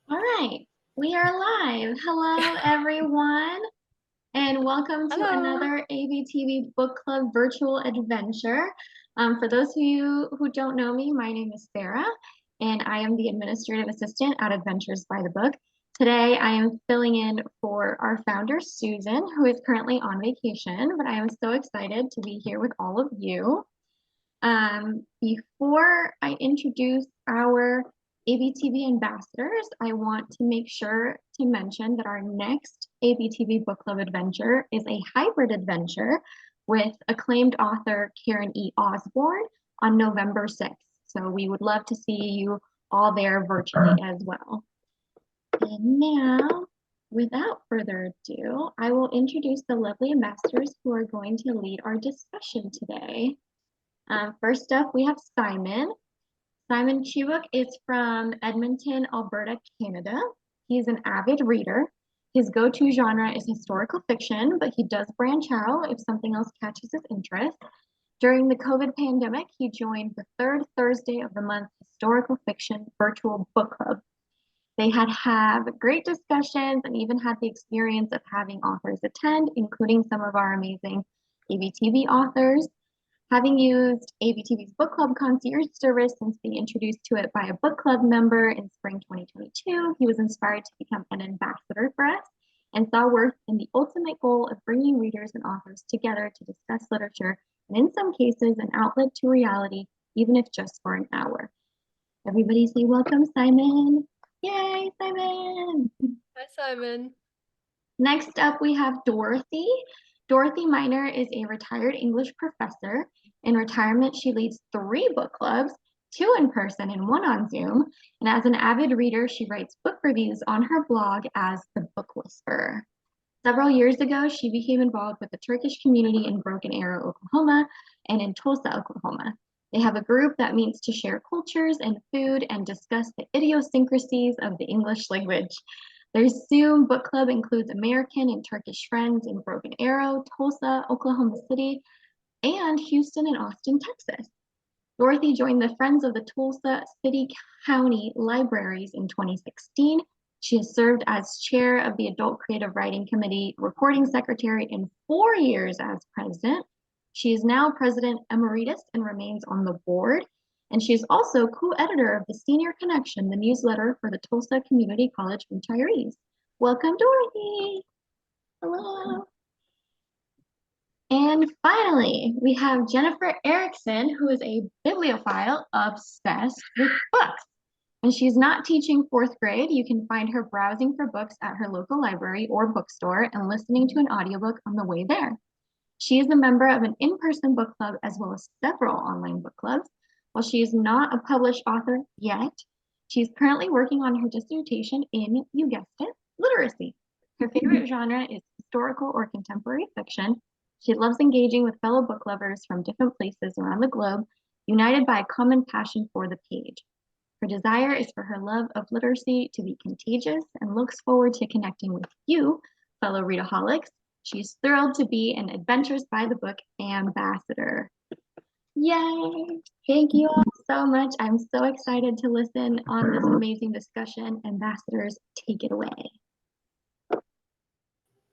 All right, we are live. Hello, everyone, and welcome to Hello. another ABTB Book Club virtual adventure. For those of you who don't know me, my name is Sarah, and I am the administrative assistant at Adventures by the Book. Today, I am filling in for our founder, Susan, who is currently on vacation, but I am so excited to be here with all of you. Before I introduce our ABTB ambassadors, I want to make sure to mention that our next ABTB Book Club adventure is a hybrid adventure with acclaimed author Karen E. Osborne on November 6th. So we would love to see you all there virtually as well. And now, without further ado, I will introduce the lovely ambassadors who are going to lead our discussion today. First up, we have Simon. Simon Chibuk is from Edmonton, Alberta, Canada. He's an avid reader. His go-to genre is historical fiction, but he does branch out if something else catches his interest. During the COVID pandemic, he joined the third Thursday of the month historical fiction virtual book club. They had great discussions and even had the experience of having authors attend, including some of our amazing ABTB authors. Having used ABTB's book club concierge service since being introduced to it by a book club member in spring 2022, he was inspired to become an ambassador for us and saw worth in the ultimate goal of bringing readers and authors together to discuss literature and, in some cases, an outlet to reality, even if just for an hour. Everybody say welcome, Simon. Yay, Simon. Hi, Simon. Next up, we have Dorothy. Dorothy Minor is a retired English professor. In retirement, she leads 3 book clubs, 2 in person and 1 on Zoom. And as an avid reader, she writes book reviews on her blog as the Book Whisperer. Several years ago, she became involved with the Turkish community in Broken Arrow, Oklahoma, and in Tulsa, Oklahoma. They have a group that meets to share cultures and food and discuss the idiosyncrasies of the English language. Their Zoom book club includes American and Turkish friends in Broken Arrow, Tulsa, Oklahoma City, and Houston and Austin, Texas. Dorothy joined the Friends of the Tulsa City County Libraries in 2016. She has served as chair of the Adult Creative Writing Committee, recording secretary, and 4 years as president. She is now president emeritus and remains on the board. And she is also co-editor of the Senior Connection, the newsletter for the Tulsa Community College retirees. Welcome, Dorothy. Hello. And finally, we have Jennifer Erickson, who is a bibliophile obsessed with books. When she's not teaching 4th grade, you can find her browsing for books at her local library or bookstore and listening to an audiobook on the way there. She is a member of an in-person book club as well as several online book clubs. While she is not a published author yet, she's currently working on her dissertation in, you guessed it, literacy. Her favorite genre is historical or contemporary fiction. She loves engaging with fellow book lovers from different places around the globe, united by a common passion for the page. Her desire is for her love of literacy to be contagious and looks forward to connecting with you, fellow readaholics. She's thrilled to be an Adventures by the Book ambassador. Yay! Thank you all so much. I'm so excited to listen on this amazing discussion. Ambassadors, take it away.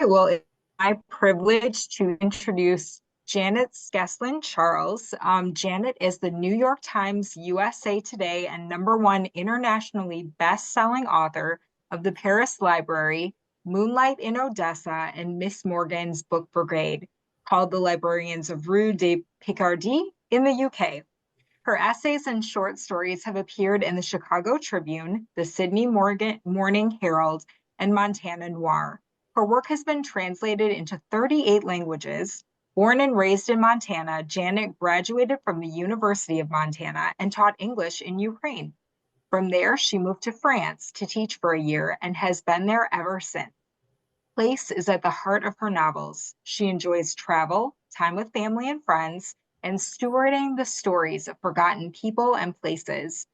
Well, it's my privilege to introduce Janet Skeslien Charles. Janet is the New York Times USA Today and #1 internationally best-selling author of The Paris Library, Moonlight in Odessa, and Miss Morgan's Book Brigade, called The Librarians of Rue de Picardie in the UK. Her essays and short stories have appeared in the Chicago Tribune, the Sydney Morning Herald, and Montana Noir. Her work has been translated into 38 languages. Born and raised in Montana, Janet graduated from the University of Montana and taught English in Ukraine. From there, she moved to France to teach for a year and has been there ever since. Place is at the heart of her novels. She enjoys travel, time with family and friends, and stewarding the stories of forgotten people and places.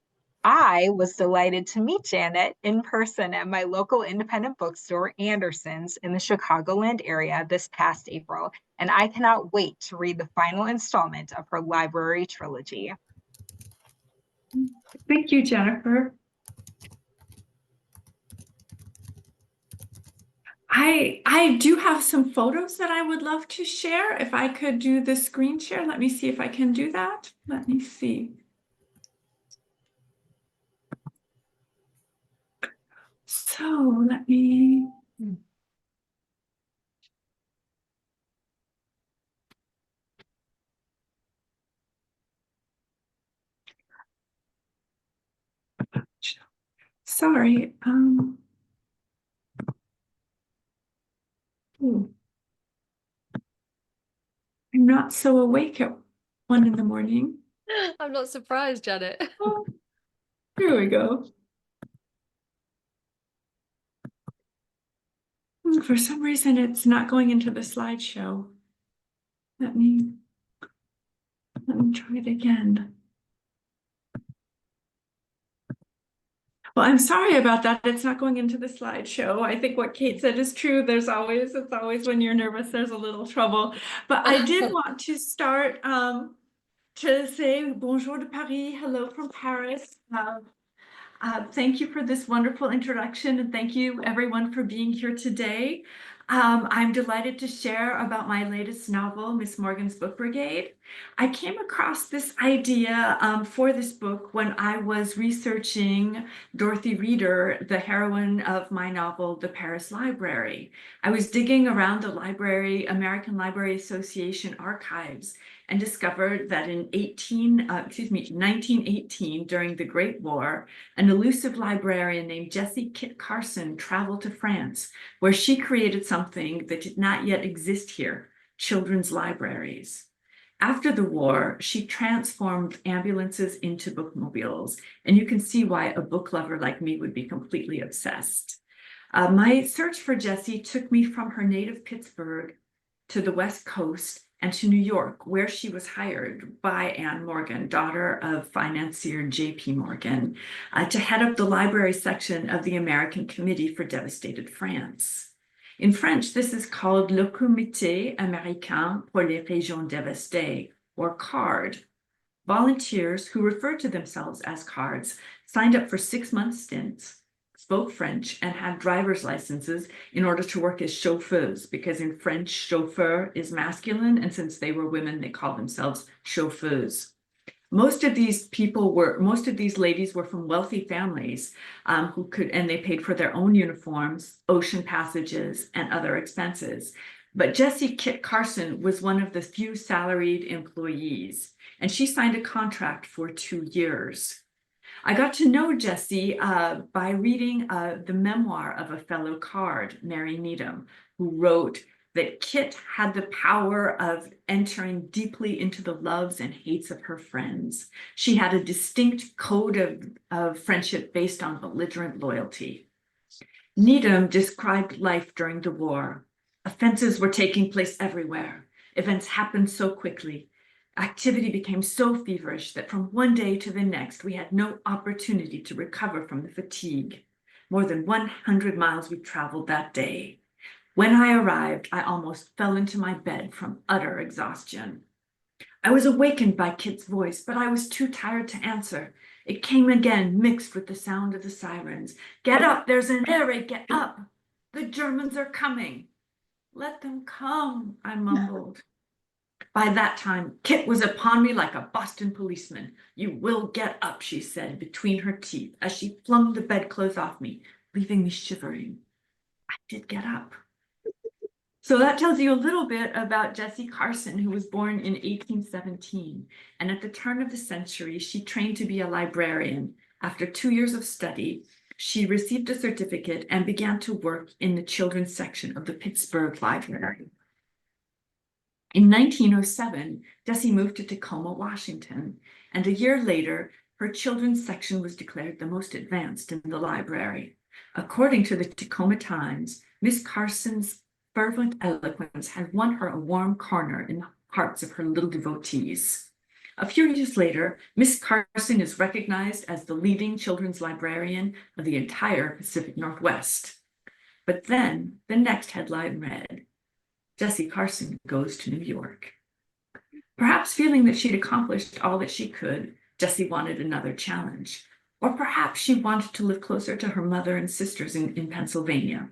I was delighted to meet Janet in person at my local independent bookstore, Anderson's, in the Chicagoland area this past April, and I cannot wait to read the final installment of her library trilogy. Thank you, Jennifer. I do have some photos that I would love to share. If I could do the screen share, let me see if I can do that. Let me see. So let me. Sorry. Ooh. I'm not so awake at 1 in the morning. I'm not surprised, Janet. Oh, here we go. For some reason, it's not going into the slideshow. Let me try it again. Well, I'm sorry about that. It's not going into the slideshow. I think what Kate said is true. It's always when you're nervous, there's a little trouble. But I did want to start to say bonjour de Paris, hello from Paris. Thank you for this wonderful introduction, and thank you everyone for being here today. I'm delighted to share about my latest novel, Miss Morgan's Book Brigade. I came across this idea for this book when I was researching Dorothy Minor, the heroine of my novel, The Paris Library. I was digging around the American Library Association archives and discovered that in 1918, during the Great War, an elusive librarian named Jessie Kit Carson traveled to France, where she created something that did not yet exist here, children's libraries. After the war, she transformed ambulances into bookmobiles, and you can see why a book lover like me would be completely obsessed. My search for Jessie took me from her native Pittsburgh to the West Coast and to New York, where she was hired by Anne Morgan, daughter of financier J.P. Morgan, to head up the library section of the American Committee for Devastated France. In French, this is called Le Comité Américain pour les Régions Dévastées, or CARD. Volunteers who referred to themselves as CARDs signed up for 6-month stints, spoke French, and had driver's licenses in order to work as chauffeurs, because in French, chauffeur is masculine, and since they were women, they called themselves chauffeuses. Most of these ladies were from wealthy families and they paid for their own uniforms, ocean passages, and other expenses. But Jessie Kit Carson was one of the few salaried employees, and she signed a contract for 2 years. I got to know Jessie by reading the memoir of a fellow card, Mary Needham, who wrote that Kit had the power of entering deeply into the loves and hates of her friends. She had a distinct code of friendship based on belligerent loyalty. Needham described life during the war. Offenses were taking place everywhere. Events happened so quickly. Activity became so feverish that from one day to the next, we had no opportunity to recover from the fatigue. More than 100 miles we traveled that day. When I arrived, I almost fell into my bed from utter exhaustion. I was awakened by Kit's voice, but I was too tired to answer. It came again, mixed with the sound of the sirens. "Get up, there's an air raid, get up. The Germans are coming." "Let them come," I mumbled. By that time, Kit was upon me like a Boston policeman. "You will get up," she said between her teeth as she flung the bedclothes off me, leaving me shivering. I did get up. So that tells you a little bit about Jessie Carson, who was born in 1817. And at the turn of the century, she trained to be a librarian. After 2 years of study, she received a certificate and began to work in the children's section of the Pittsburgh Library. In 1907, Jessie moved to Tacoma, Washington, and a year later, her children's section was declared the most advanced in the library. According to the Tacoma Times, Miss Carson's fervent eloquence had won her a warm corner in the hearts of her little devotees. A few years later, Miss Carson is recognized as the leading children's librarian of the entire Pacific Northwest. But then the next headline read, "Jessie Carson goes to New York." Perhaps feeling that she'd accomplished all that she could, Jessie wanted another challenge. Or perhaps she wanted to live closer to her mother and sisters in Pennsylvania.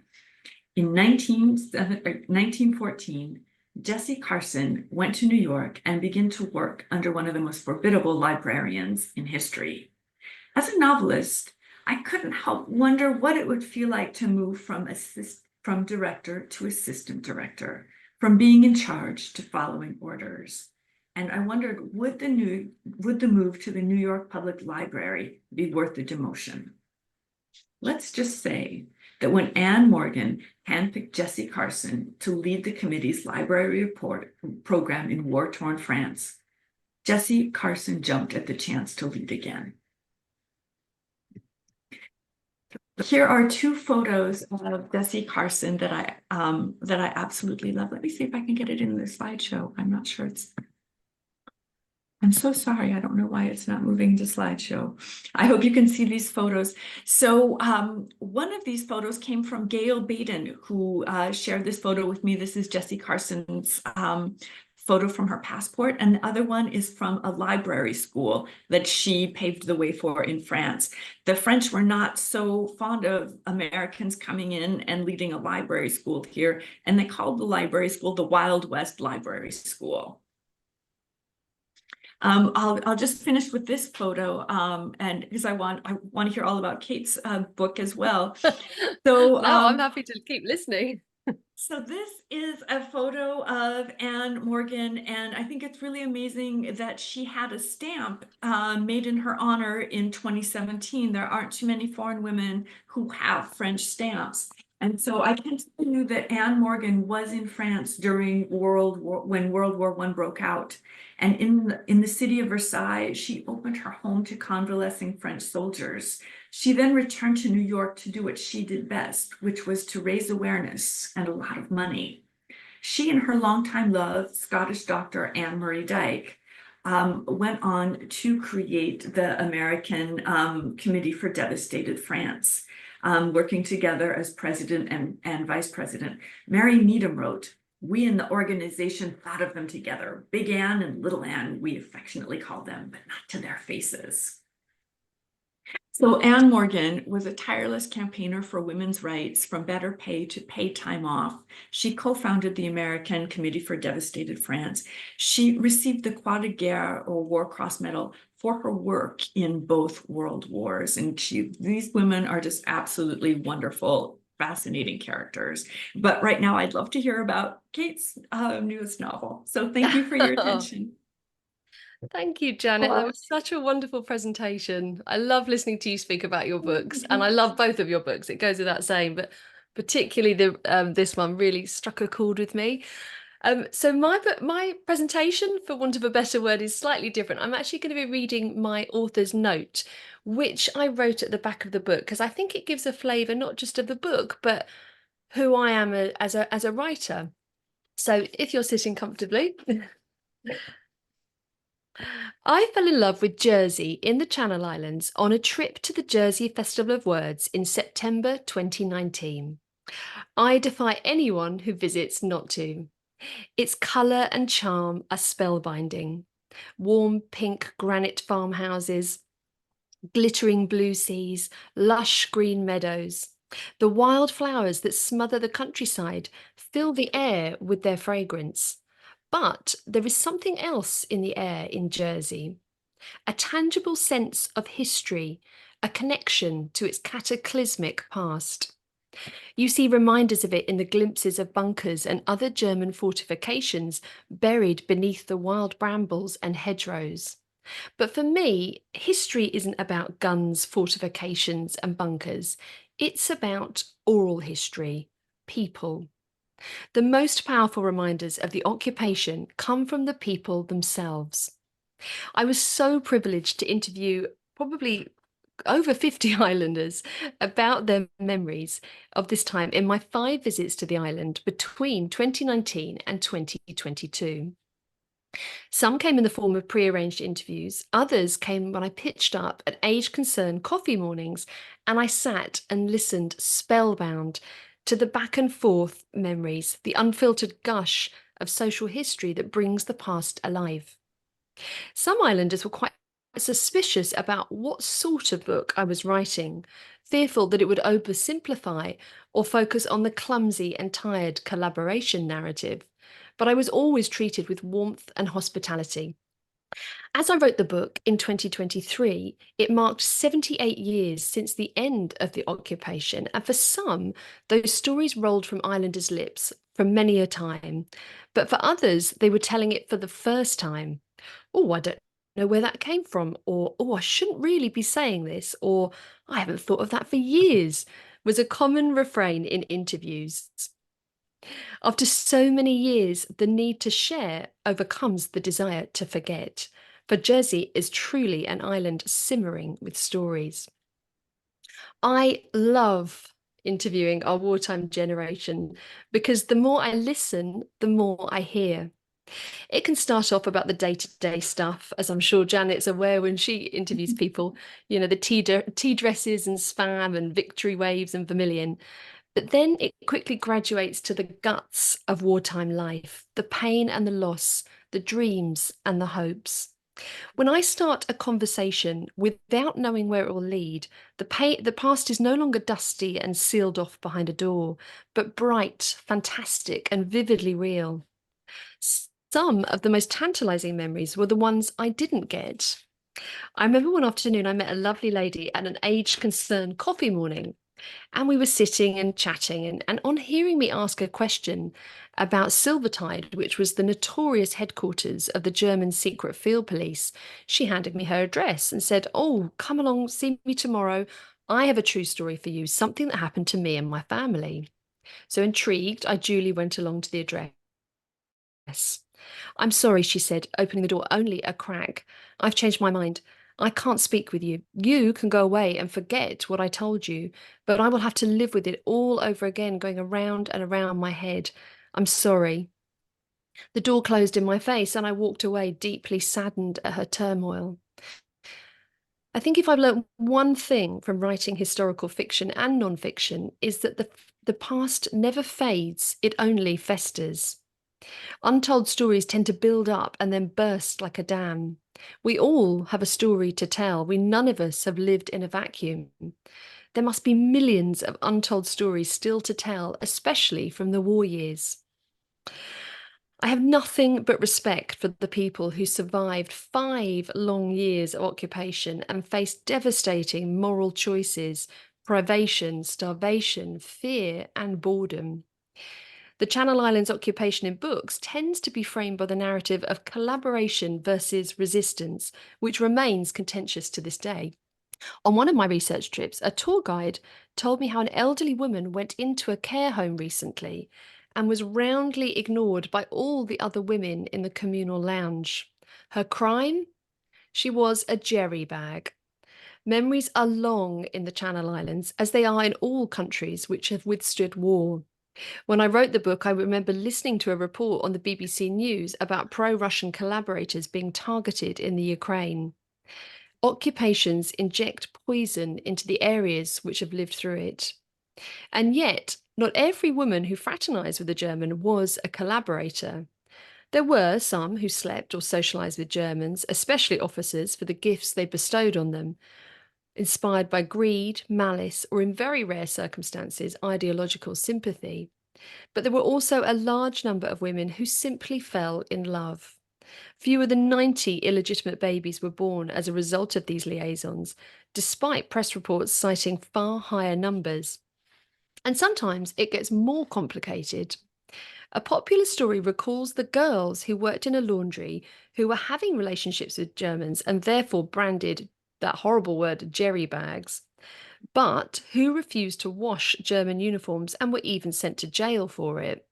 In 1914, Jessie Carson went to New York and began to work under one of the most formidable librarians in history. As a novelist, I couldn't help wonder what it would feel like to move from director to assistant director, from being in charge to following orders. And I wondered, would the move to the New York Public Library be worth the demotion? Let's just say that when Anne Morgan handpicked Jessie Carson to lead the committee's library report program in war-torn France, Jessie Carson jumped at the chance to lead again. Here are two photos of Jessie Carson that I absolutely love. Let me see if I can get it in the slideshow. I'm not sure I'm so sorry. I don't know why it's not moving to slideshow. I hope you can see these photos. So one of these photos came from Gail Baden, who shared this photo with me. This is Jessie Carson's photo from her passport. And the other one is from a library school that she paved the way for in France. The French were not so fond of Americans coming in and leading a library school here. And they called the library school the Wild West Library School. I'll just finish with this photo, and because I want to hear all about Kate's book as well. So no, I'm happy to keep listening. So this is a photo of Anne Morgan, and I think it's really amazing that she had a stamp made in her honor in 2017. There aren't too many foreign women who have French stamps. And so I can tell you that Anne Morgan was in France during when World War I broke out. And in the city of Versailles, she opened her home to convalescing French soldiers. She then returned to New York to do what she did best, which was to raise awareness and a lot of money. She and her longtime love, Scottish doctor Anne Marie Dyke, went on to create the American Committee for Devastated France, working together as president and vice president. Mary Needham wrote, "We in the organization thought of them together. Big Anne and Little Anne, we affectionately call them, but not to their faces." So Anne Morgan was a tireless campaigner for women's rights, from better pay to paid time off. She co-founded the American Committee for Devastated France. She received the Croix de Guerre, or War Cross Medal, for her work in both world wars. And these women are just absolutely wonderful, fascinating characters. But right now, I'd love to hear about Kate's newest novel. So thank you for your attention. Thank you, Janet. That was such a wonderful presentation. I love listening to you speak about your books, and I love both of your books. It goes without saying, but particularly this one really struck a chord with me. So my presentation, for want of a better word, is slightly different. I'm actually going to be reading my author's note, which I wrote at the back of the book, because I think it gives a flavour not just of the book, but who I am as a writer. So if you're sitting comfortably. I fell in love with Jersey in the Channel Islands on a trip to the Jersey Festival of Words in September 2019. I defy anyone who visits not to. Its colour and charm are spellbinding. Warm pink granite farmhouses, glittering blue seas, lush green meadows. The wild flowers that smother the countryside fill the air with their fragrance. But there is something else in the air in Jersey, a tangible sense of history, a connection to its cataclysmic past. You see reminders of it in the glimpses of bunkers and other German fortifications buried beneath the wild brambles and hedgerows. But for me, history isn't about guns, fortifications, and bunkers. It's about oral history, people. The most powerful reminders of the occupation come from the people themselves. I was so privileged to interview probably over 50 islanders about their memories of this time in my 5 visits to the island between 2019 and 2022. Some came in the form of pre-arranged interviews. Others came when I pitched up at Age Concern coffee mornings, and I sat and listened spellbound to the back and forth memories, the unfiltered gush of social history that brings the past alive. Some islanders were quite suspicious about what sort of book I was writing, fearful that it would oversimplify or focus on the clumsy and tired collaboration narrative. But I was always treated with warmth and hospitality. As I wrote the book in 2023, it marked 78 years since the end of the occupation, and for some, those stories rolled from islanders' lips for many a time. But for others, they were telling it for the first time. Oh, I don't know where that came from, or oh, I shouldn't really be saying this, or I haven't thought of that for years, was a common refrain in interviews. After so many years, the need to share overcomes the desire to forget. For Jersey is truly an island simmering with stories. I love interviewing our wartime generation because the more I listen, the more I hear. It can start off about the day-to-day stuff, as I'm sure Janet's aware when she interviews people, the tea dresses and spam and victory waves and vermilion. But then it quickly graduates to the guts of wartime life, the pain and the loss, the dreams and the hopes. When I start a conversation without knowing where it will lead, the past is no longer dusty and sealed off behind a door, but bright, fantastic, and vividly real. Some of the most tantalizing memories were the ones I didn't get. I remember one afternoon I met a lovely lady at an age-concerned coffee morning. And we were sitting and chatting, and on hearing me ask a question about Silvertide, which was the notorious headquarters of the German secret field police, she handed me her address and said, "Oh, come along, see me tomorrow. I have a true story for you, something that happened to me and my family." So intrigued, I duly went along to the address. "I'm sorry," she said, opening the door only a crack. "I've changed my mind. I can't speak with you. You can go away and forget what I told you, but I will have to live with it all over again, going around and around my head. I'm sorry." The door closed in my face and I walked away, deeply saddened at her turmoil. I think if I've learned one thing from writing historical fiction and non-fiction is that the past never fades, it only festers. Untold stories tend to build up and then burst like a dam. We all have a story to tell. None of us have lived in a vacuum. There must be millions of untold stories still to tell, especially from the war years. I have nothing but respect for the people who survived 5 long years of occupation and faced devastating moral choices, privation, starvation, fear, and boredom. The Channel Islands occupation in books tends to be framed by the narrative of collaboration versus resistance, which remains contentious to this day. On one of my research trips, a tour guide told me how an elderly woman went into a care home recently and was roundly ignored by all the other women in the communal lounge. Her crime? She was a jerry bag. Memories are long in the Channel Islands, as they are in all countries which have withstood war. When I wrote the book, I remember listening to a report on the BBC News about pro-Russian collaborators being targeted in the Ukraine. Occupations inject poison into the areas which have lived through it. And yet, not every woman who fraternized with a German was a collaborator. There were some who slept or socialized with Germans, especially officers, for the gifts they bestowed on them, inspired by greed, malice, or in very rare circumstances, ideological sympathy. But there were also a large number of women who simply fell in love. Fewer than 90 illegitimate babies were born as a result of these liaisons, despite press reports citing far higher numbers. And sometimes it gets more complicated. A popular story recalls the girls who worked in a laundry who were having relationships with Germans and therefore branded that horrible word jerry bags, but who refused to wash German uniforms and were even sent to jail for it.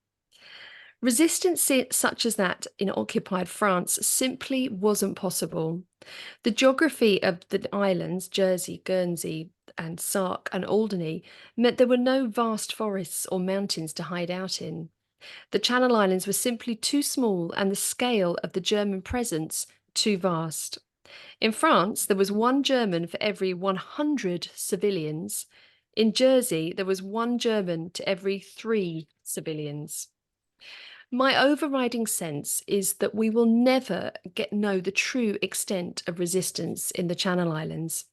Resistance such as that in occupied France simply wasn't possible. The geography of the islands, Jersey, Guernsey, and Sark and Alderney, meant there were no vast forests or mountains to hide out in. The Channel Islands were simply too small and the scale of the German presence too vast. In France, there was 1 German for every 100 civilians. In Jersey, there was 1 German to every 3 civilians. My overriding sense is that we will never know the true extent of resistance in the Channel Islands.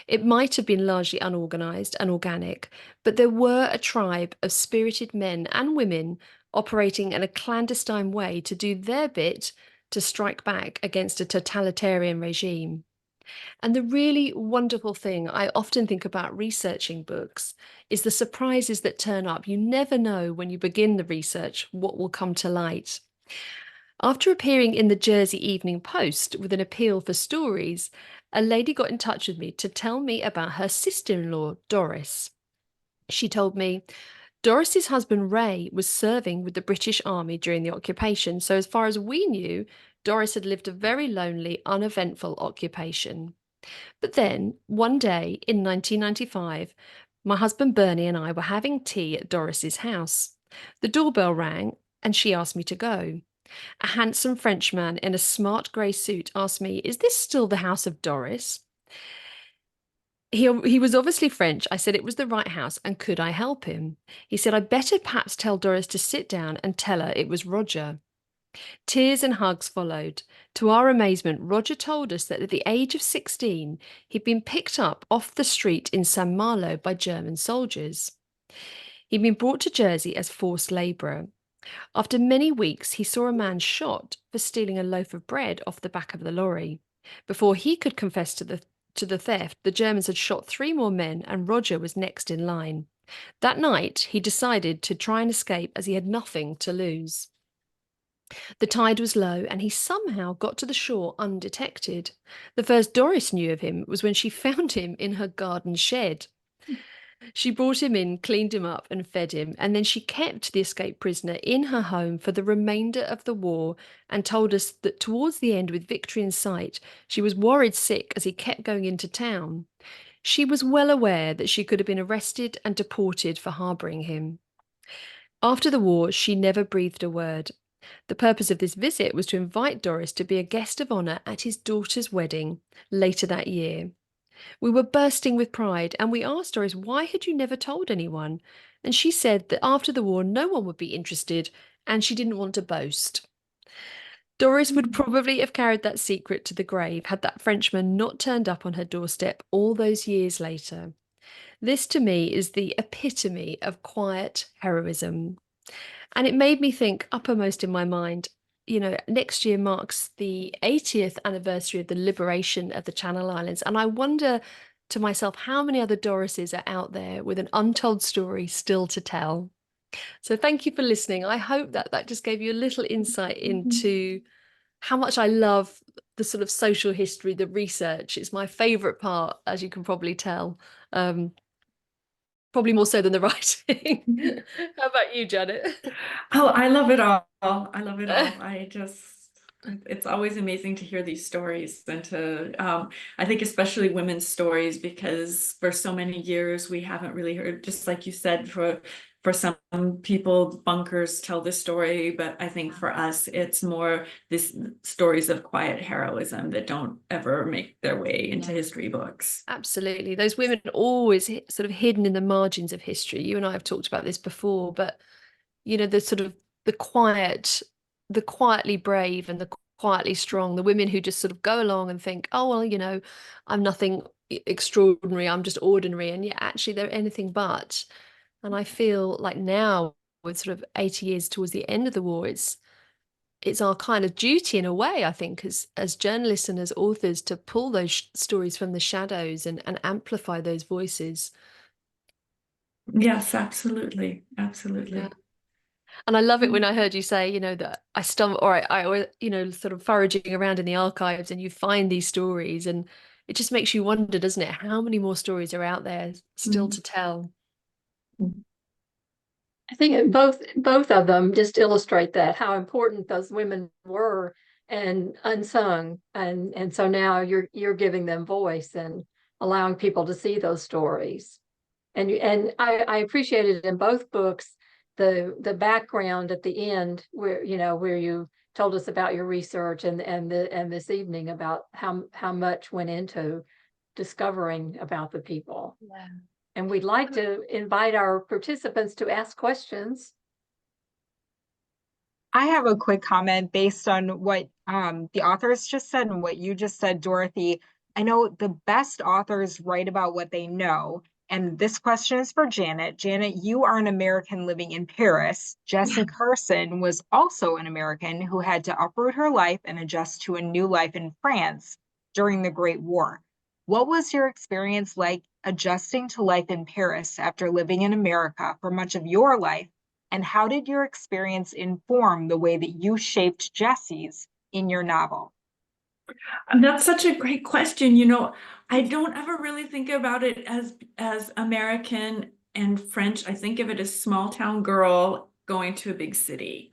It might have been largely unorganised and organic, but there were a tribe of spirited men and women operating in a clandestine way to do their bit to strike back against a totalitarian regime. And the really wonderful thing I often think about researching books is the surprises that turn up. You never know when you begin the research what will come to light. After appearing in the Jersey Evening Post with an appeal for stories, a lady got in touch with me to tell me about her sister-in-law, Doris. She told me Doris's husband, Ray, was serving with the British Army during the occupation, so as far as we knew, Doris had lived a very lonely, uneventful occupation. But then, one day in 1995, my husband Bernie and I were having tea at Doris's house. The doorbell rang and she asked me to go. A handsome Frenchman in a smart grey suit asked me, "Is this still the house of Doris?" He was obviously French. I said it was the right house and could I help him? He said I'd better perhaps tell Doris to sit down and tell her it was Roger. Tears and hugs followed. To our amazement, Roger told us that at the age of 16, he'd been picked up off the street in San Malo by German soldiers. He'd been brought to Jersey as forced labourer. After many weeks, he saw a man shot for stealing a loaf of bread off the back of the lorry. Before he could confess to the theft, the Germans had shot 3 more men and Roger was next in line. That night, he decided to try and escape as he had nothing to lose. The tide was low and he somehow got to the shore undetected. The first Doris knew of him was when she found him in her garden shed. She brought him in, cleaned him up and fed him, and then she kept the escaped prisoner in her home for the remainder of the war and told us that towards the end, with victory in sight, she was worried sick as he kept going into town. She was well aware that she could have been arrested and deported for harbouring him. After the war, she never breathed a word. The purpose of this visit was to invite Doris to be a guest of honour at his daughter's wedding later that year. We were bursting with pride and we asked Doris, why had you never told anyone? And she said that after the war, no one would be interested and she didn't want to boast. Doris would probably have carried that secret to the grave had that Frenchman not turned up on her doorstep all those years later. This to me is the epitome of quiet heroism. And it made me think uppermost in my mind, next year marks the 80th anniversary of the liberation of the Channel Islands. And I wonder to myself how many other Dorises are out there with an untold story still to tell. So thank you for listening. I hope that just gave you a little insight into how much I love the sort of social history, the research. It's my favourite part, as you can probably tell. Probably more so than the writing. How about you, Janet? Oh, I love it all. I love it all. It's always amazing to hear these stories and I think especially women's stories, because for so many years we haven't really heard, just like you said, for some people, bunkers tell the story, but I think for us, it's more this stories of quiet heroism that don't ever make their way into history books. Absolutely. Those women are always sort of hidden in the margins of history. You and I have talked about this before, but the sort of the quietly brave and the quietly strong, the women who just sort of go along and think, oh, well, I'm nothing extraordinary, I'm just ordinary. And yet actually they're anything but. And I feel like now, with sort of 80 years towards the end of the war, it's our kind of duty in a way, I think, as journalists and as authors, to pull those stories from the shadows and amplify those voices. Yes, absolutely. Absolutely. Yeah. And I love it when I heard you say, that I stumble or I sort of foraging around in the archives and you find these stories, and it just makes you wonder, doesn't it? How many more stories are out there still to tell? I think both of them just illustrate that, how important those women were and unsung. And so now you're giving them voice and allowing people to see those stories. And I appreciated in both books the background at the end where you told us about your research and this evening about how much went into discovering about the people. Yeah. And we'd like to invite our participants to ask questions. I have a quick comment based on what the authors just said and what you just said, Dorothy. I know the best authors write about what they know. And this question is for Janet. Janet, you are an American living in Paris. Jessie Carson was also an American who had to uproot her life and adjust to a new life in France during the Great War. What was your experience like adjusting to life in Paris after living in America for much of your life? And how did your experience inform the way that you shaped Jessie's in your novel? That's such a great question. I don't ever really think about it as American and French. I think of it as small town girl going to a big city.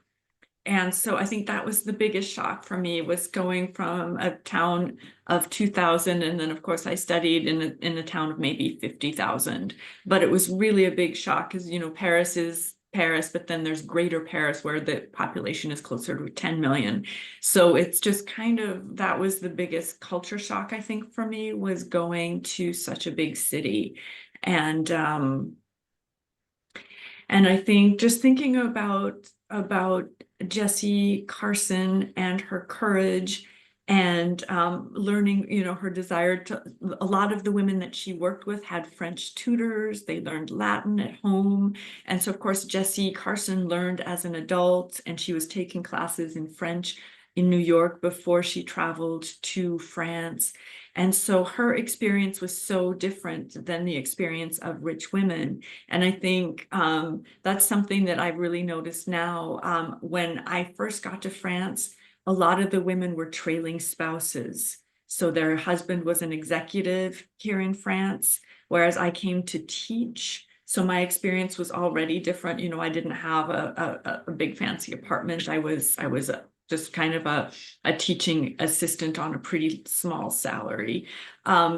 And so I think that was the biggest shock for me, was going from a town of 2,000. And then, of course, I studied in a town of maybe 50,000. But it was really a big shock because, Paris is Paris, but then there's Greater Paris where the population is closer to 10 million. So it's just that was the biggest culture shock, I think, for me, was going to such a big city. And I think just thinking about Jessie Carson and her courage and learning, her desire to, a lot of the women that she worked with had French tutors, they learned Latin at home. And so, of course, Jessie Carson learned as an adult, and she was taking classes in French in New York before she traveled to France. And so her experience was so different than the experience of rich women. And I think that's something that I really noticed now. When I first got to France, a lot of the women were trailing spouses. So their husband was an executive here in France, whereas I came to teach. So my experience was already different. I didn't have a big fancy apartment. I was just kind of a teaching assistant on a pretty small salary.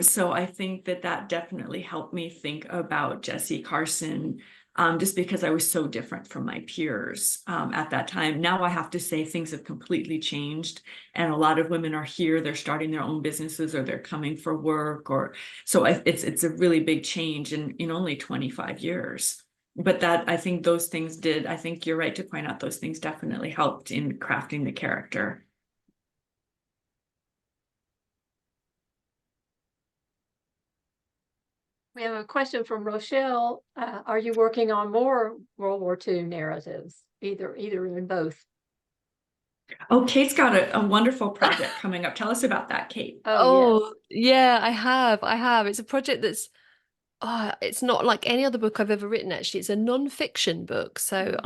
So I think that definitely helped me think about Jessie Carson, just because I was so different from my peers at that time. Now I have to say things have completely changed, and a lot of women are here, they're starting their own businesses, or they're coming for work, so it's a really big change in only 25 years. But I think those things I think you're right to point out, those things definitely helped in crafting the character. We have a question from Rochelle. Are you working on more World War II narratives, either in both? Oh, Kate's got a wonderful project coming up. Tell us about that, Kate. Oh, yeah, I have. It's a project that's it's not like any other book I've ever written, actually. It's a non-fiction book. So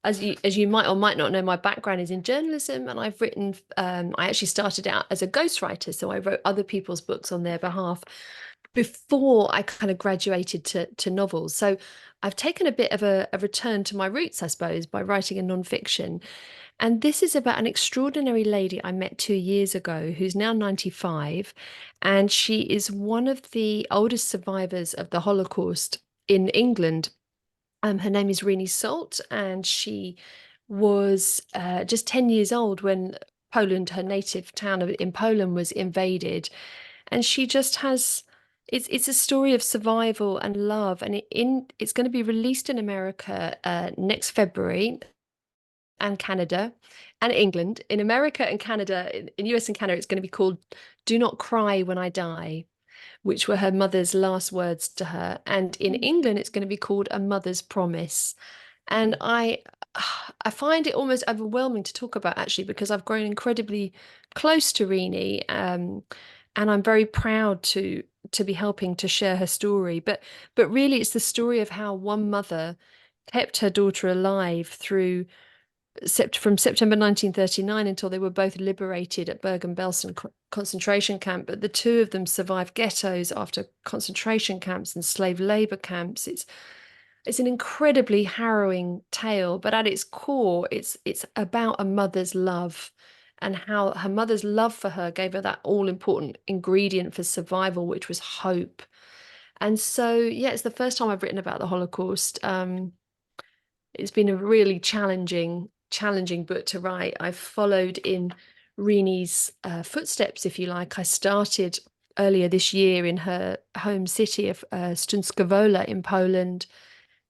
as you might or might not know, my background is in journalism, and I've written, I actually started out as a ghostwriter. So I wrote other people's books on their behalf before I kind of graduated to novels. So I've taken a bit of a return to my roots, I suppose, by writing a non-fiction. And this is about an extraordinary lady I met 2 years ago who's now 95. And she is one of the oldest survivors of the Holocaust in England. Her name is Rini Salt, and she was just 10 years old when Poland, her native town in Poland, was invaded. And she just has, it's a story of survival and love. And it's going to be released in America next February, and Canada and England. In America and Canada, in US and Canada, it's going to be called Do Not Cry When I Die, which were her mother's last words to her. And in England, it's going to be called A Mother's Promise. And I find it almost overwhelming to talk about, actually, because I've grown incredibly close to Rini, and I'm very proud to be helping to share her story. But really, it's the story of how one mother kept her daughter alive through from September 1939 until they were both liberated at Bergen-Belsen concentration camp. But the two of them survived ghettos after concentration camps and slave labor camps. It's an incredibly harrowing tale, but at its core, it's about a mother's love and how her mother's love for her gave her that all-important ingredient for survival, which was hope. And so, yeah, it's the first time I've written about the Holocaust. It's been a really challenging book to write. I've followed in Rini's footsteps, if you like. I started earlier this year in her home city of Stunskowola in Poland,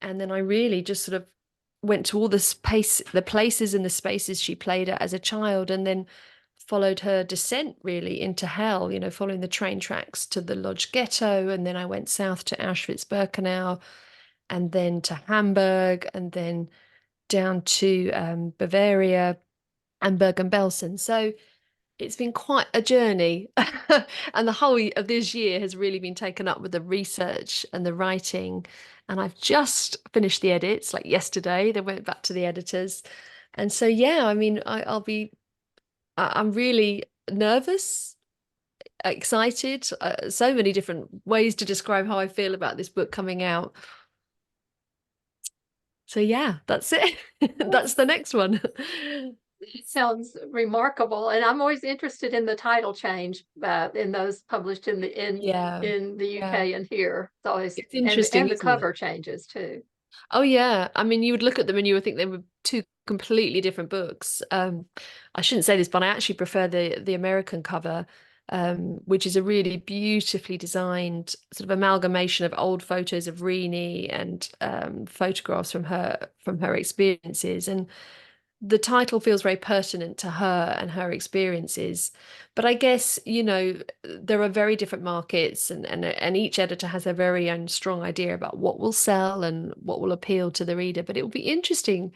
and then I really just sort of went to all the places and the spaces she played at as a child, and then followed her descent really into hell, following the train tracks to the Lodz ghetto. And then I went south to Auschwitz-Birkenau, and then to Hamburg, and then down to Bavaria and Bergen-Belsen. So it's been quite a journey. And the whole of this year has really been taken up with the research and the writing. And I've just finished the edits like yesterday. They went back to the editors. And so, yeah, I mean, I'm really nervous, excited, so many different ways to describe how I feel about this book coming out. So yeah, that's it. That's the next one. It sounds remarkable, and I'm always interested in the title change in those published in the Yeah, UK and here. It's always it's interesting, and the isn't it? cover changes too. Oh yeah, I mean, you would look at them and you would think they were two completely different books. I shouldn't say this, but I actually prefer the American cover, which is a really beautifully designed sort of amalgamation of old photos of Renee and photographs from her experiences. And the title feels very pertinent to her and her experiences. But I guess, there are very different markets, and each editor has a very own strong idea about what will sell and what will appeal to the reader. But it will be interesting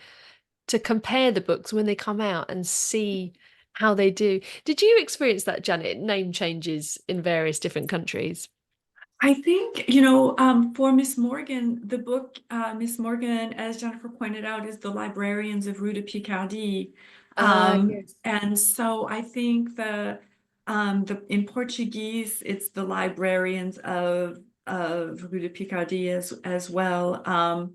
to compare the books when they come out and see how they do. Did you experience that, Janet, name changes in various different countries? I think, for Miss Morgan, the book, Miss Morgan, as Jennifer pointed out, is The Librarians of Rue de Picardie. Yes. And so I think in Portuguese, it's The Librarians of Rue de Picardie as well.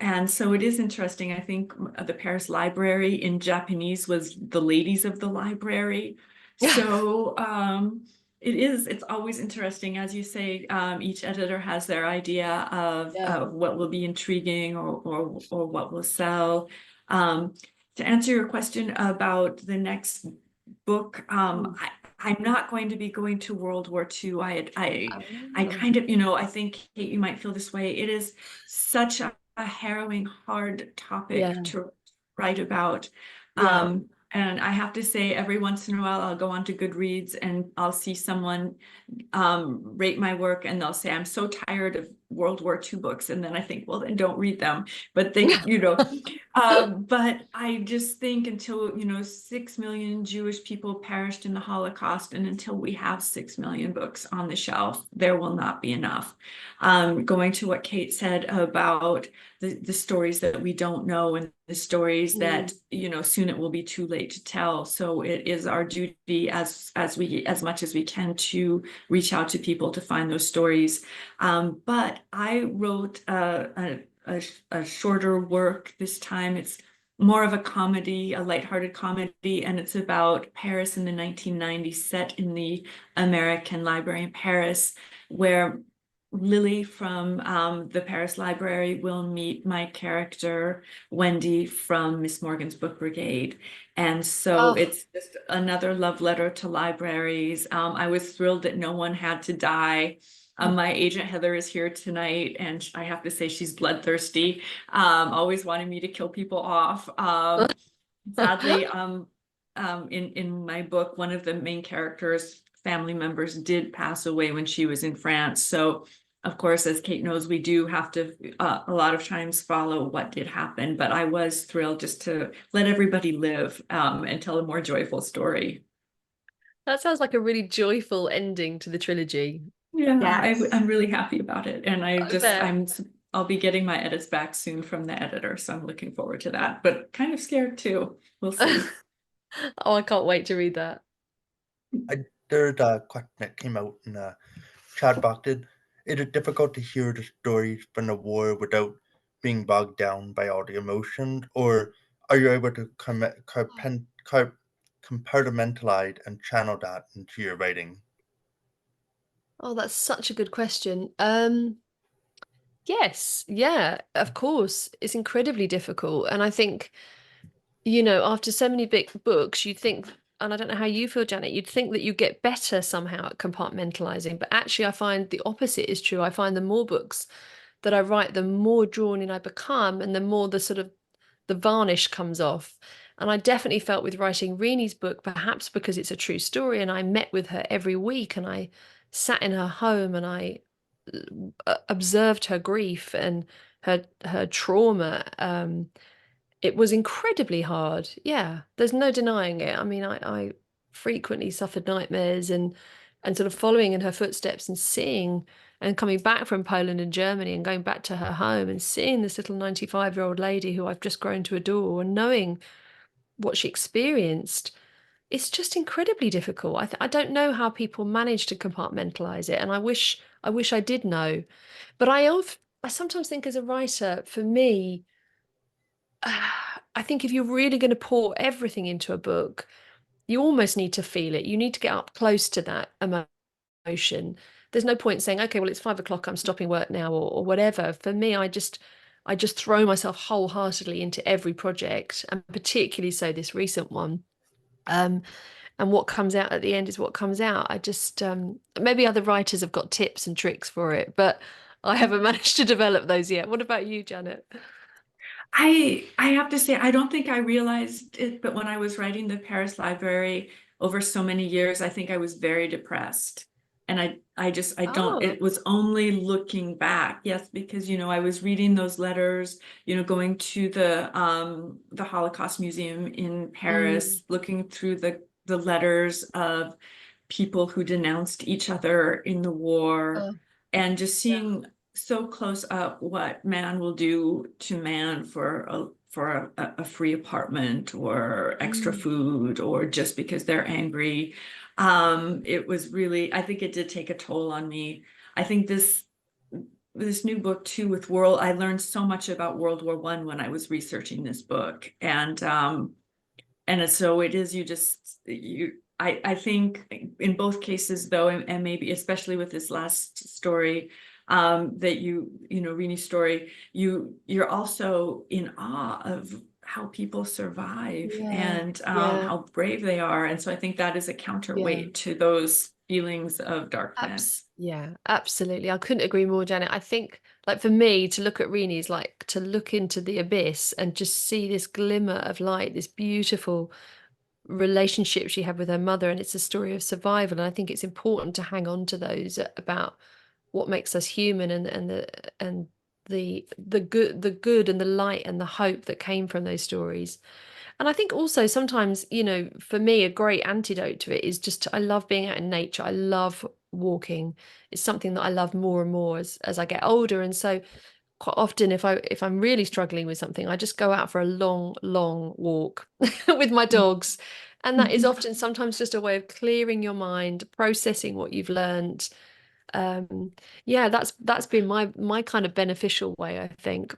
And so it is interesting. I think the Paris Library in Japanese was The Ladies of the Library. So it's always interesting. As you say, each editor has their idea of what will be intriguing or what will sell. To answer your question about the next book, I'm not going to be going to World War II. I kind of, I think, Kate, you might feel this way. It is such a harrowing, hard topic to write about. And I have to say, every once in a while, I'll go on to Goodreads and I'll see someone rate my work, and they'll say, I'm so tired of World War II books. And then I think, well, then don't read them. But they, but I just think until, 6 million Jewish people perished in the Holocaust, and until we have 6 million books on the shelf, there will not be enough. Going to what Kate said about the stories that we don't know, and the stories that, soon it will be too late to tell. So it is our duty as much as we can to reach out to people to find those stories. But I wrote a shorter work this time. It's more of a comedy, a lighthearted comedy, and it's about Paris in the 1990s, set in the American Library in Paris, where Lily from the Paris Library will meet my character, Wendy, from Miss Morgan's Book Brigade. And so it's just another love letter to libraries. I was thrilled that no one had to die. My agent Heather is here tonight, and I have to say she's bloodthirsty, always wanting me to kill people off. Sadly, in my book, one of the main characters' family members did pass away when she was in France. So, of course, as Kate knows, we do have to a lot of times follow what did happen. But I was thrilled just to let everybody live and tell a more joyful story. That sounds like a really joyful ending to the trilogy. Yeah, Yes. I'm really happy about it. And I'll be getting my edits back soon from the editor. So I'm looking forward to that, but kind of scared too. We'll see. Oh, I can't wait to read that. There's a question that came out in the chat box. Is it difficult to hear the stories from the war without being bogged down by all the emotions, or are you able to compartmentalize and channel that into your writing? Oh, that's such a good question. Yes, yeah, of course. It's incredibly difficult. And I think, after so many big books, you'd think, and I don't know how you feel, Janet, you'd think that you get better somehow at compartmentalizing. But actually, I find the opposite is true. I find the more books that I write, the more drawn in I become, and the more the sort of the varnish comes off. And I definitely felt with writing Reni's book, perhaps because it's a true story, and I met with her every week, and I sat in her home, and I observed her grief and her trauma. It was incredibly hard. Yeah, there's no denying it. I mean, I frequently suffered nightmares, and sort of following in her footsteps and seeing and coming back from Poland and Germany and going back to her home and seeing this little 95-year-old lady who I've just grown to adore, and knowing what she experienced. It's just incredibly difficult. I don't know how people manage to compartmentalize it, and I wish I did know. But I sometimes think as a writer, for me, I think if you're really going to pour everything into a book, you almost need to feel it. You need to get up close to that emotion. There's no point saying, okay, well, it's 5 o'clock, I'm stopping work now, or whatever. For me, I just throw myself wholeheartedly into every project, and particularly so this recent one. And what comes out at the end is what comes out. I just maybe other writers have got tips and tricks for it, but I haven't managed to develop those yet. What about you, Janet? I have to say, I don't think I realized it, but when I was writing the Paris Library over so many years, I think I was very depressed. And I don't, Oh, it was only looking back. Yes, because, I was reading those letters, going to the Holocaust Museum in Paris, looking through the letters of people who denounced each other in the war, and just seeing so close up what man will do to man for a free apartment or extra food, or just because they're angry. It was really, I think it did take a toll on me. I think this new book too, with I learned so much about World War I when I was researching this book. And so it is, I think in both cases though, and maybe especially with this last story, that Reni's story, you're also in awe of how people survive, and how brave they are. And so I think that is a counterweight to those feelings of darkness. Yeah, absolutely. I couldn't agree more, Janet. I think, like, for me, to look at Reni's like to look into the abyss and just see this glimmer of light, this beautiful relationship she had with her mother, and it's a story of survival. And I think it's important to hang on to those about what makes us human, and the good and the light and the hope that came from those stories. And I think also sometimes, for me, a great antidote to it is just I love being out in nature. I love walking. It's something that I love more and more as I get older. And so quite often if I'm really struggling with something, I just go out for a long, long walk with my dogs. And that is often sometimes just a way of clearing your mind, processing what you've learned. Yeah, that's been my kind of beneficial way, I think.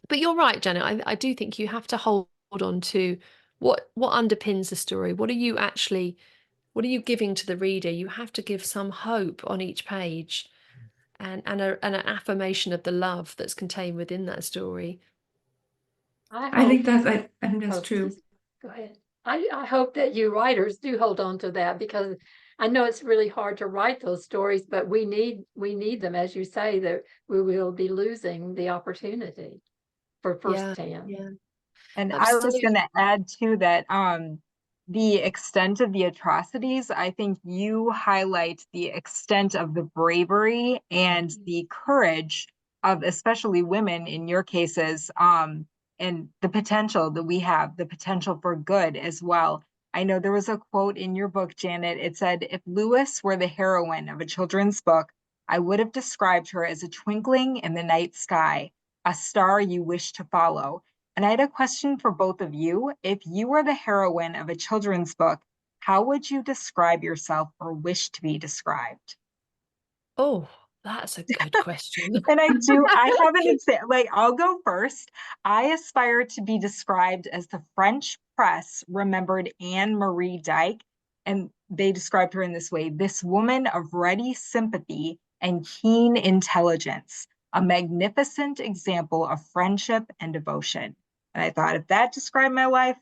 But you're right, Janet. I do think you have to hold on to what underpins the story. What are you giving to the reader? You have to give some hope on each page, and an affirmation of the love that's contained within that story. I think that's true. Go ahead. I hope that you writers do hold on to that, because I know it's really hard to write those stories, but we need them, as you say, that we will be losing the opportunity for firsthand. Yeah. And I was going to add too that the extent of the atrocities, I think you highlight the extent of the bravery and the courage of especially women in your cases, and the potential that we have, the potential for good as well. I know there was a quote in your book, Janet. It said, "If Lewis were the heroine of a children's book, I would have described her as a twinkling in the night sky, a star you wish to follow." And I had a question for both of you. If you were the heroine of a children's book, how would you describe yourself or wish to be described? Oh, that's a good question. And I have an example. Like, I'll go first. I aspire to be described as the French press remembered Anne Marie Dyke, and they described her in this way: this woman of ready sympathy and keen intelligence, a magnificent example of friendship and devotion. And I thought, if that described my life,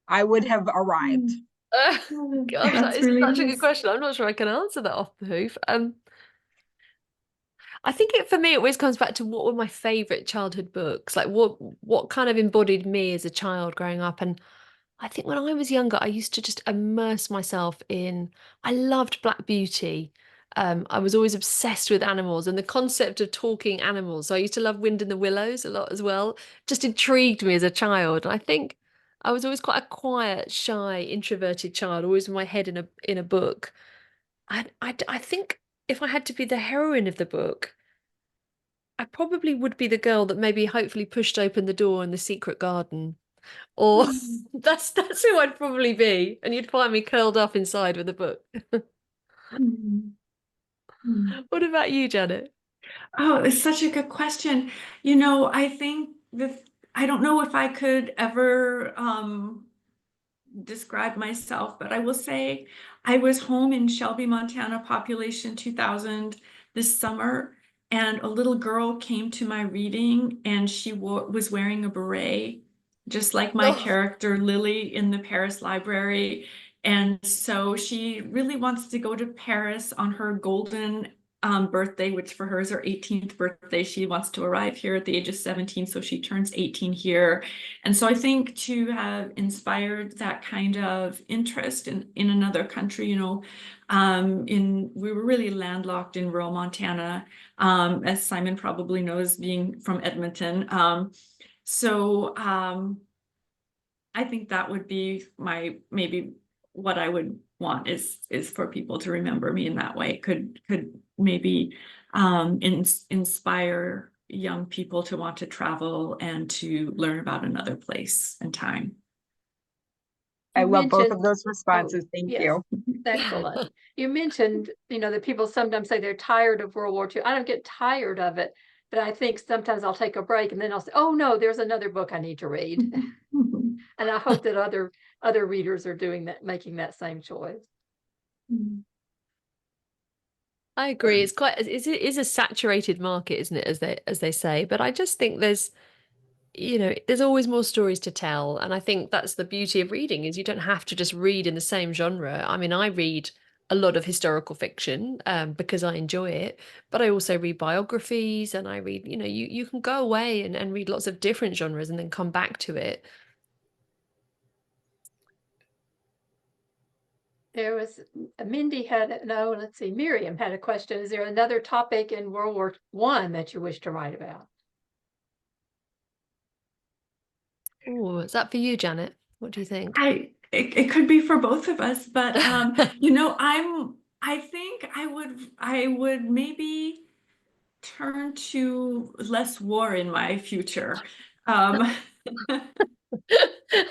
I would have arrived. Gosh, that is really such a nice. good question. I'm not sure I can answer that off the hoof. I think for me, it always comes back to what were my favorite childhood books, like what kind of embodied me as a child growing up. And I think when I was younger, I used to just immerse myself in, I loved Black Beauty. I was always obsessed with animals and the concept of talking animals. So I used to love Wind in the Willows a lot as well. Just intrigued me as a child. And I think I was always quite a quiet, shy, introverted child, always with my head in a book. I think if I had to be the heroine of the book, I probably would be the girl that maybe hopefully pushed open the door in the secret garden. Or that's who I'd probably be. And you'd find me curled up inside with a book. What about you, Janet? Oh, it's such a good question. I think I don't know if I could ever describe myself, but I will say I was home in Shelby, Montana, population 2000 this summer, and a little girl came to my reading and she was wearing a beret, just like my Oh, character Lily in the Paris library. And so she really wants to go to Paris on her golden birthday, which for her is her 18th birthday. She wants to arrive here at the age of 17, so she turns 18 here. And so I think to have inspired that kind of interest in another country, we were really landlocked in rural Montana, as Simon probably knows, being from Edmonton. I think that would be maybe what I would want is for people to remember me in that way. Could maybe inspire young people to want to travel and to learn about another place and time. I You love both of mentioned- those responses. Thank yes, you. excellent. You mentioned, that people sometimes say they're tired of World War II. I don't get tired of it, but I think sometimes I'll take a break and then I'll say, oh no, there's another book I need to read. And I hope that other readers are doing that, making that same choice. I agree. It is a saturated market, isn't it, as they say. But I just think there's always more stories to tell. And I think that's the beauty of reading is you don't have to just read in the same genre. I mean, I read a lot of historical fiction because I enjoy it, but I also read biographies and I read, you can go away and read lots of different genres and then come back to it. There was Miriam had a question. Is there another topic in World War I that you wish to write about? Oh, is that for you, Janet? What do you think? It could be for both of us, but I think I would maybe turn to less war in my future.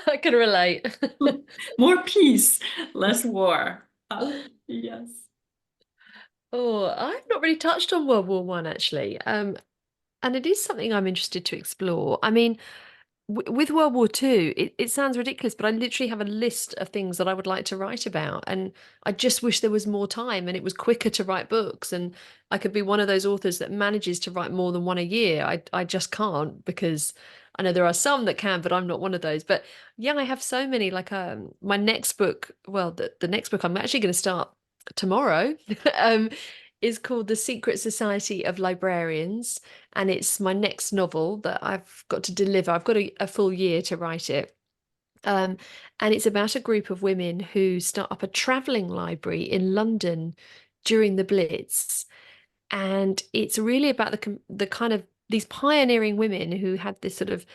I can relate. More peace, less war. Yes. Oh, I've not really touched on World War One actually. And it is something I'm interested to explore. I mean, with World War Two, it sounds ridiculous, but I literally have a list of things that I would like to write about. And I just wish there was more time and it was quicker to write books. And I could be one of those authors that manages to write more than one a year. I just can't because I know there are some that can, but I'm not one of those. But yeah, I have so many. Like my next book, well, the next book I'm actually going to start tomorrow, is called The Secret Society of Librarians. And it's my next novel that I've got to deliver. I've got a full year to write it. And it's about a group of women who start up a traveling library in London during the Blitz. And it's really about the kind of these pioneering women who had this sort of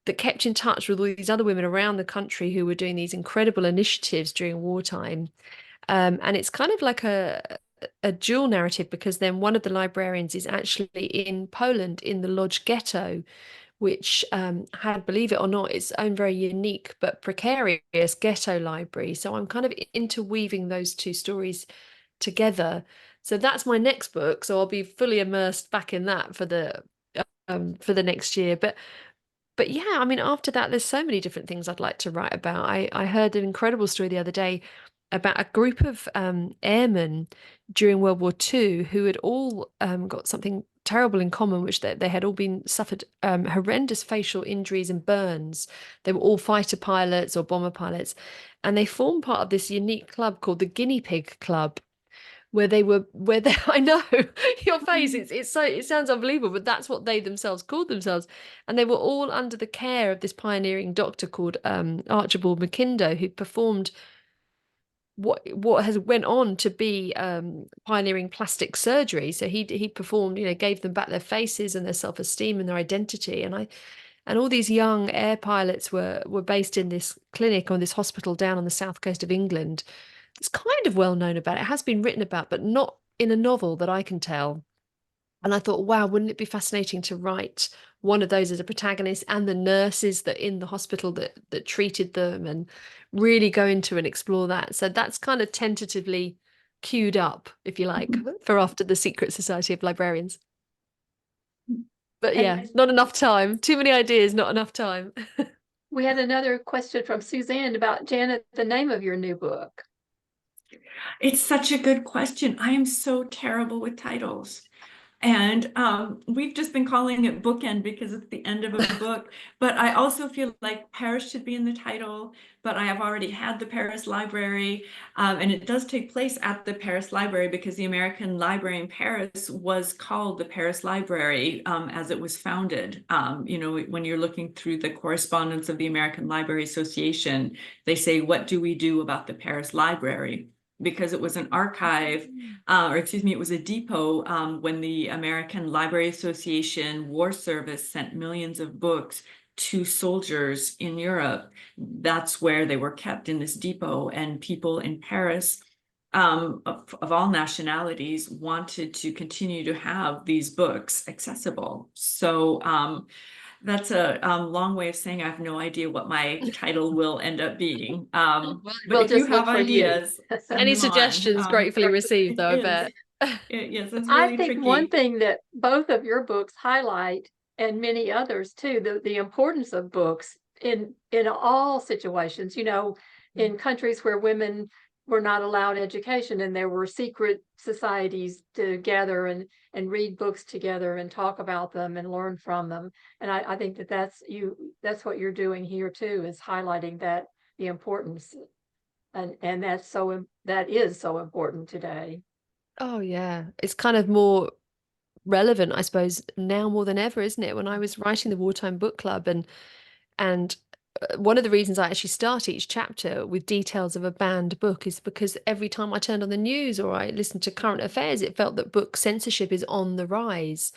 that kept in touch with all these other women around the country who were doing these incredible initiatives during wartime. And it's kind of like a dual narrative because then one of the librarians is actually in Poland in the Lodz ghetto, which had, believe it or not, its own very unique but precarious ghetto library. So I'm kind of interweaving those two stories together. So that's my next book. So I'll be fully immersed back in that for the next year. But yeah, I mean, after that, there's so many different things I'd like to write about. I heard an incredible story the other day about a group of airmen during World War II who had all got something terrible in common, which they had all suffered horrendous facial injuries and burns. They were all fighter pilots or bomber pilots, and they formed part of this unique club called the Guinea Pig Club, where they I know your face, it's so, it sounds unbelievable, but that's what they themselves called themselves. And they were all under the care of this pioneering doctor called Archibald McIndoe, who performed what has went on to be pioneering plastic surgery. So he performed, gave them back their faces and their self-esteem and their identity. And all these young air pilots were based in this clinic or this hospital down on the south coast of England. It's kind of well known about. It has been written about, but not in a novel that I can tell. And I thought, wow, wouldn't it be fascinating to write one of those as a protagonist, and the nurses that in the hospital that treated them, and really go into and explore that. So that's kind of tentatively queued up, if you like, for after the Secret Society of Librarians. But yeah, not enough time. Too many ideas, not enough time. We had another question from Suzanne about, Janet, the name of your new book. It's such a good question. I am so terrible with titles. And we've just been calling it Bookend because it's the end of a book. But I also feel like Paris should be in the title, but I have already had the Paris Library. And it does take place at the Paris Library because the American Library in Paris was called the Paris Library as it was founded. When you're looking through the correspondence of the American Library Association, they say, what do we do about the Paris Library? Because it was an archive, it was a depot when the American Library Association War Service sent millions of books to soldiers in Europe. That's where they were kept, in this depot, and people in Paris of all nationalities wanted to continue to have these books accessible. So that's a long way of saying I have no idea what my title will end up being. But We'll if you just look have for you. ideas, send Any them on. suggestions gratefully received, though, I It bet. Yes, it's I really think tricky. one thing that both of your books highlight, and many others too, the importance of books in all situations. In countries where women were not allowed education, and there were secret societies to gather and read books together and talk about them and learn from them. And I think that's what you're doing here too, is highlighting that, the importance, and that is so important today. Oh yeah, it's kind of more relevant, I suppose, now more than ever, isn't it? When I was writing the Wartime Book Club, and one of the reasons I actually start each chapter with details of a banned book is because every time I turned on the news or I listened to current affairs, it felt that book censorship is on the rise.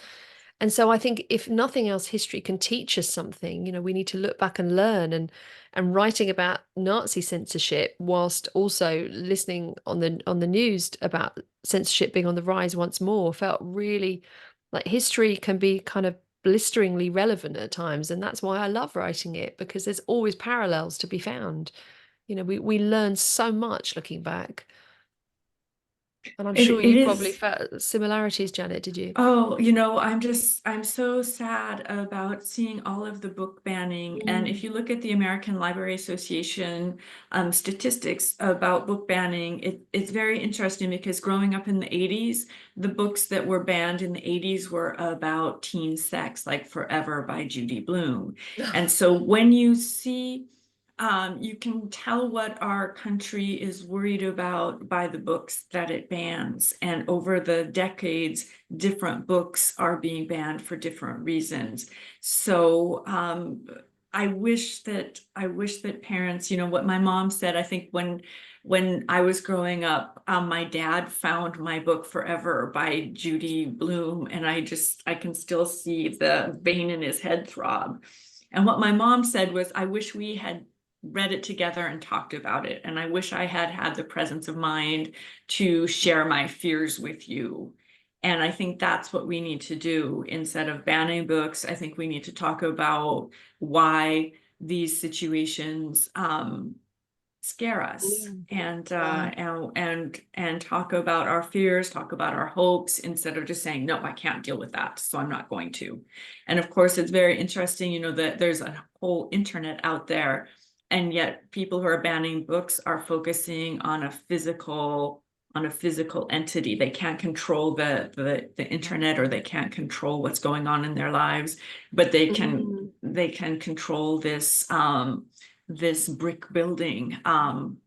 And so I think, if nothing else, history can teach us something. We need to look back and learn, and writing about Nazi censorship whilst also listening on the news about censorship being on the rise once more felt really like history can be kind of blisteringly relevant at times. And that's why I love writing it, because there's always parallels to be found. We learn so much looking back. And I'm sure It you probably is. felt similarities, Janet, did you? Oh, I'm so sad about seeing all of the book banning. And if you look at the American Library Association statistics about book banning, it's very interesting, because growing up in the 80s, the books that were banned in the 80s were about teen sex, like Forever by Judy Blume. And so when you see you can tell what our country is worried about by the books that it bans. And over the decades, different books are being banned for different reasons. So I wish that parents, what my mom said, I think when I was growing up, my dad found my book Forever by Judy Blume, and I can still see the vein in his head throb. And what my mom said was, I wish we had read it together and talked about it. And I wish I had had the presence of mind to share my fears with you. And I think that's what we need to do. Instead of banning books, I think we need to talk about why these situations scare us, and talk about our fears, talk about our hopes, instead of just saying, no, I can't deal with that, so I'm not going to. And of course, it's very interesting, that there's a whole internet out there, and yet people who are banning books are focusing on a physical entity. They can't control the internet, or they can't control what's going on in their lives, but they can control this this brick building. And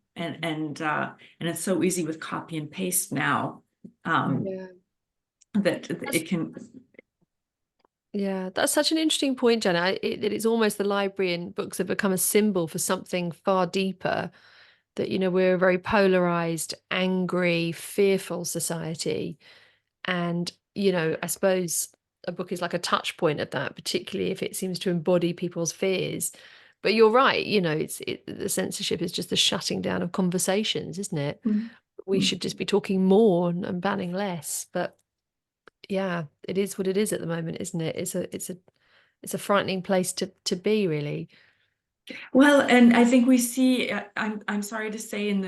it's so easy with copy and paste now Yeah. that it can. Yeah, that's such an interesting point, Jenna. It's almost the library and books have become a symbol for something far deeper. That, we're a very polarized, angry, fearful society. And, I suppose a book is like a touch point of that, particularly if it seems to embody people's fears. But you're right, the censorship is just the shutting down of conversations, isn't it? We should just be talking more and banning less. But yeah, it is what it is at the moment, isn't it? It's a frightening place to be, really. Well, and I think we see, I'm sorry to say, in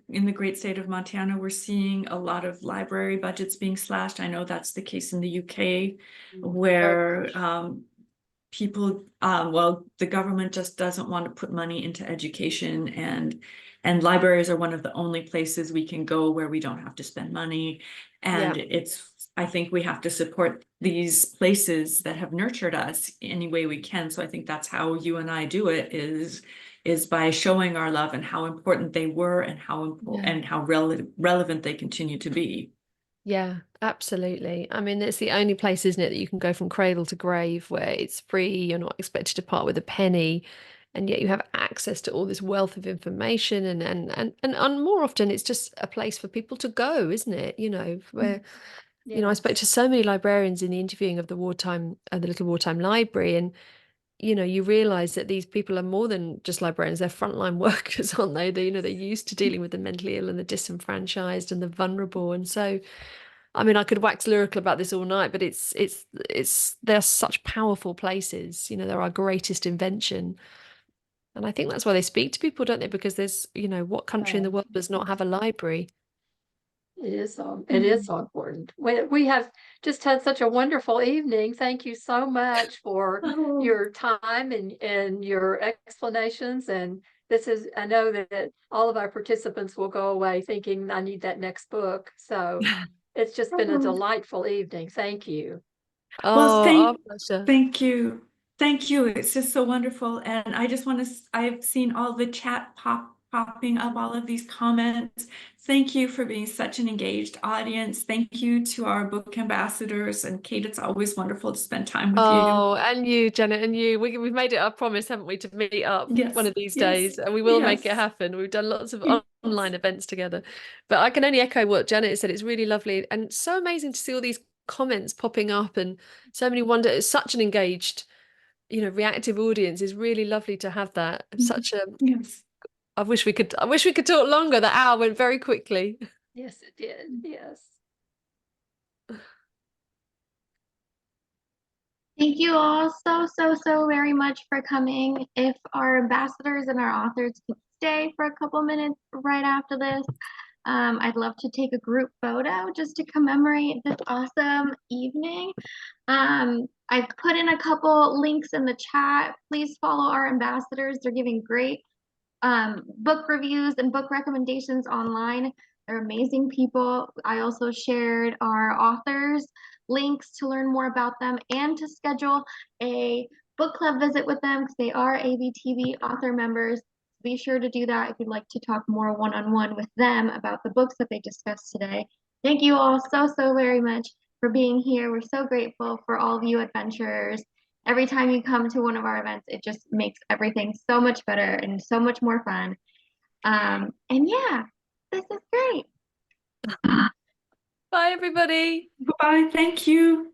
the great state of Montana, we're seeing a lot of library budgets being slashed. I know that's the case in the UK, where people, well, the government just doesn't want to put money into education, and libraries are one of the only places we can go where we don't have to spend money. And I think we have to support these places that have nurtured us any way we can. So I think that's how you and I do it, is by showing our love and how important they were, and how relevant they continue to be. Yeah, absolutely. I mean, it's the only place, isn't it, that you can go from cradle to grave where it's free, you're not expected to part with a penny, and yet you have access to all this wealth of information, and more often it's just a place for people to go, isn't it? Where I spoke to so many librarians in the interviewing of the Little Wartime Library, and you realize that these people are more than just librarians, they're frontline workers, aren't they? They're used to dealing with the mentally ill and the disenfranchised and the vulnerable. And so, I mean, I could wax lyrical about this all night, but they're such powerful places. They're our greatest invention. And I think that's why they speak to people, don't they? Because there's, what country in the world does not have a library? It is so important. We have just had such a wonderful evening. Thank you so much for your time and your explanations. And I know that all of our participants will go away thinking, I need that next book. So it's just been a delightful evening. Thank you. Well, Our pleasure. thank you. Thank you. It's just so wonderful. And I just want to, I've seen all the chat popping up, all of these comments. Thank you for being such an engaged audience. Thank you to our book ambassadors. And Kate, it's always wonderful to spend time with you. Oh, and you, Janet, and you. We've made it our promise, haven't we, to meet up one of these days, and we will make it happen. We've done lots of online events together. But I can only echo what Janet said. It's really lovely and so amazing to see all these comments popping up, and so many wonder. It's such an engaged, reactive audience. Is really lovely to have that. Such a I wish we could talk longer. The hour went very quickly. Yes, it did. Yes. Thank you all so very much for coming. If our ambassadors and our authors could stay for a couple minutes right after this, I'd love to take a group photo just to commemorate this awesome evening. I've put in a couple links in the chat. Please follow our ambassadors. They're giving great book reviews and book recommendations online. They're amazing people. I also shared our authors links to learn more about them and to schedule a book club visit with them because they are ABTB author members. Be sure to do that if you'd like to talk more one-on-one with them about the books that they discussed today. Thank you all so very much for being here. We're so grateful for all of you adventurers. Every time you come to one of our events, it just makes everything so much better and so much more fun. And yeah, this is great. Bye, everybody. Bye. Thank you.